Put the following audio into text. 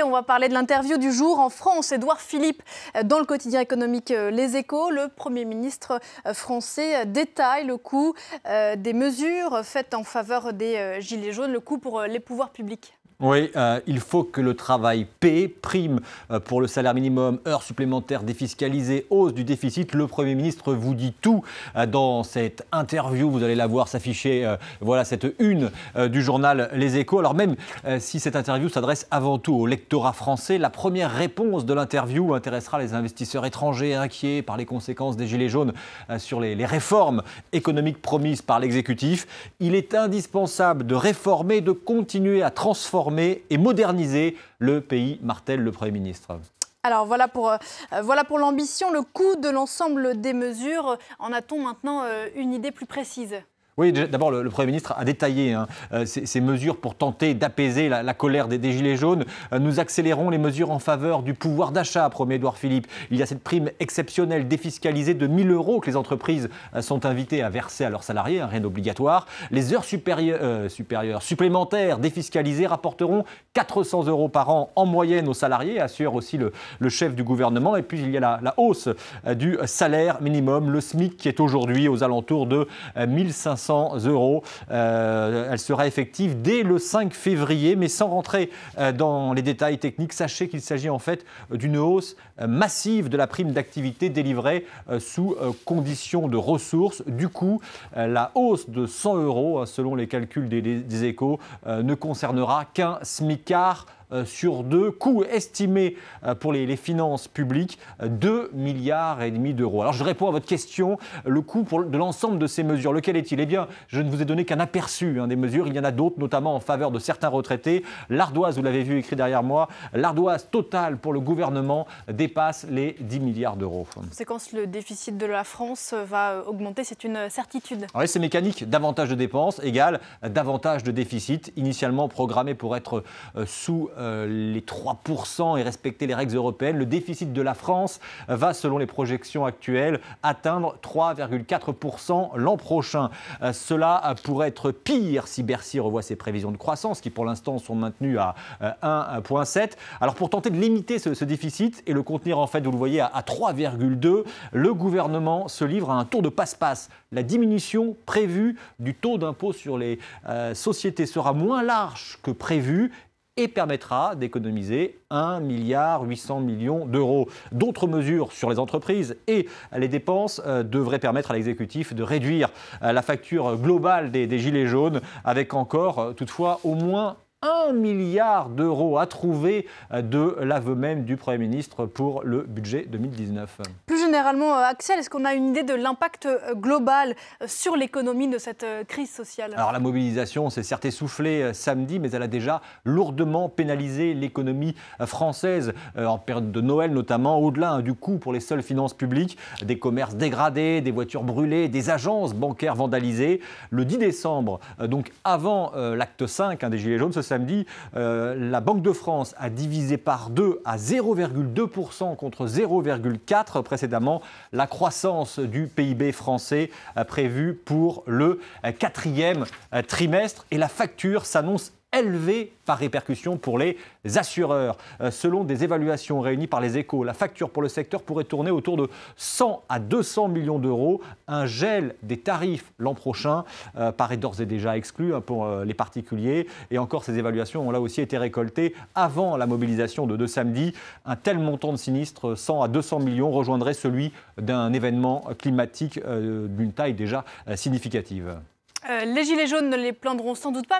on va parler de l'interview du jour en France. Édouard Philippe, dans le quotidien économique Les Échos, le Premier ministre français détaille le coût des mesures faites en faveur des Gilets jaunes, le coût pour les pouvoirs publics. Oui, il faut que le travail paie, prime pour le salaire minimum, heures supplémentaires défiscalisées, hausse du déficit. Le Premier ministre vous dit tout dans cette interview. Vous allez la voir s'afficher, voilà cette une du journal Les Échos. Alors même si cette interview s'adresse avant tout au lectorat français, la première réponse de l'interview intéressera les investisseurs étrangers inquiets par les conséquences des Gilets jaunes sur les réformes économiques promises par l'exécutif. Il est indispensable de réformer, de continuer à transformer et moderniser le pays, martèle le Premier ministre. Alors voilà pour l'ambition, le coût de l'ensemble des mesures. En a-t-on maintenant une idée plus précise ? Oui, d'abord, le Premier ministre a détaillé ces mesures pour tenter d'apaiser la colère des Gilets jaunes. Nous accélérons les mesures en faveur du pouvoir d'achat, promet Édouard Philippe. Il y a cette prime exceptionnelle défiscalisée de 1 000 € que les entreprises sont invitées à verser à leurs salariés, rien d'obligatoire. Les heures supplémentaires défiscalisées rapporteront 400 € par an en moyenne aux salariés, assure aussi le chef du gouvernement. Et puis, il y a la hausse du salaire minimum, le SMIC, qui est aujourd'hui aux alentours de 1 500 €. Elle sera effective dès le 5 février, mais sans rentrer dans les détails techniques. Sachez qu'il s'agit en fait d'une hausse massive de la prime d'activité délivrée sous conditions de ressources. Du coup, la hausse de 100 €, selon les calculs des Échos, ne concernera qu'un smicard sur deux, coût estimé pour les finances publiques, 2,5 milliards d'euros. Alors je réponds à votre question, le coût de l'ensemble de ces mesures, lequel est-il ? Eh bien, je ne vous ai donné qu'un aperçu des mesures, il y en a d'autres, notamment en faveur de certains retraités. L'ardoise, vous l'avez vu écrit derrière moi, l'ardoise totale pour le gouvernement dépasse les 10 milliards d'euros. Conséquence, le déficit de la France va augmenter, c'est une certitude. Oui, c'est mécanique, davantage de dépenses égale davantage de déficit, initialement programmé pour être sous les 3% et respecter les règles européennes. Le déficit de la France va, selon les projections actuelles, atteindre 3,4% l'an prochain. Cela pourrait être pire si Bercy revoit ses prévisions de croissance, qui pour l'instant sont maintenues à 1,7. Alors pour tenter de limiter ce déficit et le contenir, en fait, vous le voyez, à 3,2, le gouvernement se livre à un tour de passe-passe. La diminution prévue du taux d'impôt sur les sociétés sera moins large que prévu et permettra d'économiser 1,8 milliard d'euros. D'autres mesures sur les entreprises et les dépenses devraient permettre à l'exécutif de réduire la facture globale des Gilets jaunes, avec encore, toutefois, au moins 1 milliard d'euros à trouver de l'aveu même du Premier ministre pour le budget 2019. Plus généralement, Axel, est-ce qu'on a une idée de l'impact global sur l'économie de cette crise sociale ? Alors la mobilisation s'est certes essoufflée samedi, mais elle a déjà lourdement pénalisé l'économie française, en période de Noël notamment, au-delà du coût pour les seules finances publiques, des commerces dégradés, des voitures brûlées, des agences bancaires vandalisées. Le 10 décembre, donc avant l'acte 5 des Gilets jaunes, ce samedi, la Banque de France a divisé par 2 à 0,2% contre 0,4% précédemment la croissance du PIB français prévue pour le 4e trimestre. Et la facture s'annonce élevée par répercussion pour les assureurs. Selon des évaluations réunies par les Échos, la facture pour le secteur pourrait tourner autour de 100 à 200 millions d'euros. Un gel des tarifs l'an prochain paraît d'ores et déjà exclu pour les particuliers. Et encore, ces évaluations ont là aussi été récoltées avant la mobilisation de samedi. Un tel montant de sinistre, 100 à 200 millions, rejoindrait celui d'un événement climatique d'une taille déjà significative. Les Gilets jaunes ne les plaindront sans doute pas, mais